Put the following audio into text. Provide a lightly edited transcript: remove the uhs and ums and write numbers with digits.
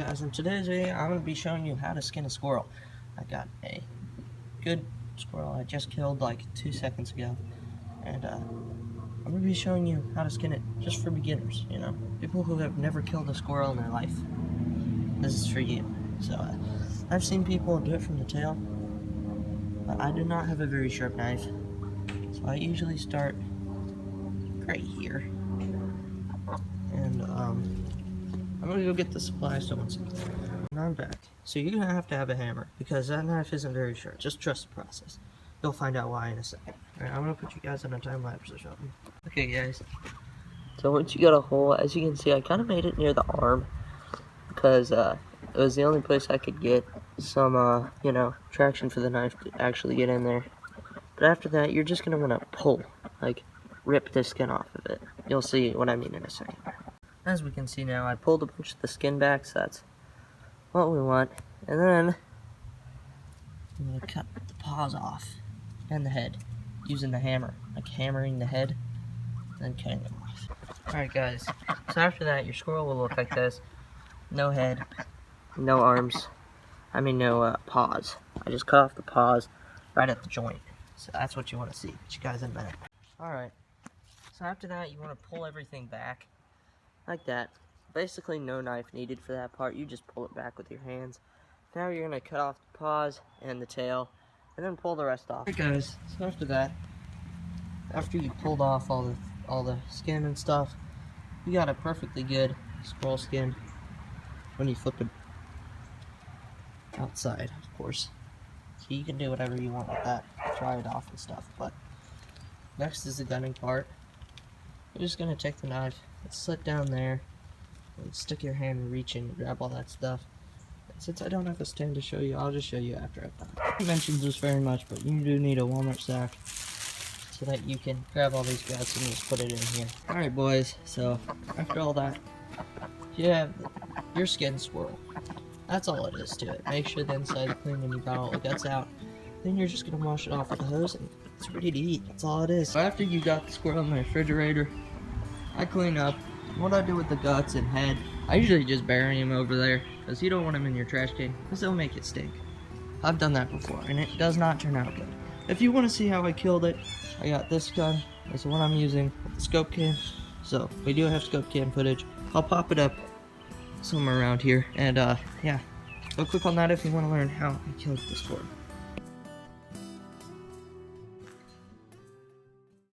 Guys, in today's video I'm going to be showing you how to skin a squirrel. I got a good squirrel I just killed like 2 seconds ago, and I'm going to be showing you how to skin it just for beginners, you know, people who have never killed a squirrel in their life. This is for you. So I've seen people do it from the tail, but I do not have a very sharp knife, so I usually start right here, and I'm gonna go get the supplies to one second. And I'm back. So you're gonna have to have a hammer because that knife isn't very sharp. Just trust the process. You'll find out why in a second. Alright, I'm gonna put you guys on a time lapse or something. Okay, guys. So once you got a hole, as you can see, I kind of made it near the arm because it was the only place I could get some, you know, traction for the knife to actually get in there. But after that, you're just gonna want to pull, like, rip the skin off of it. You'll see what I mean in a second. As we can see now, I pulled a bunch of the skin back, so that's what we want. And then I'm going to cut the paws off and the head using the hammer, like hammering the head and then cutting them off. Alright guys, so after that your squirrel will look like this. No head, no arms, no paws. I just cut off the paws right at the joint. So that's what you want to see. Catch you guys in a minute. Alright, so after that you want to pull everything back. Like that. Basically no knife needed for that part. You just pull it back with your hands. Now you're going to cut off the paws and the tail and then pull the rest off. Okay guys, so after that, after you pulled off all the skin and stuff, you got a perfectly good squirrel skin when you flip it outside, of course. So you can do whatever you want with that. Try it off and stuff. But next is the gunning part. You're just going to take the knife, slit down there, and stick your hand and reach in and grab all that stuff. And since I don't have a stand to show you, I'll just show you after I've done it. I mentioned this very much, but you do need a Walmart sack so that you can grab all these guts and just put it in here. Alright boys, so after all that, you have your skin squirrel. That's all it is to it. Make sure the inside's clean and you got all the guts out. Then you're just going to wash it off with a hose and it's ready to eat. That's all it is. So after you got the squirrel in the refrigerator, I clean up. What I do with the guts and head, I usually just bury them over there because you don't want them in your trash can because they'll make it stink. I've done that before and it does not turn out good. If you want to see how I killed it, I got this gun. That's the one I'm using with the scope cam. So we do have scope cam footage. I'll pop it up somewhere around here and yeah, go click on that if you want to learn how I killed this squirrel.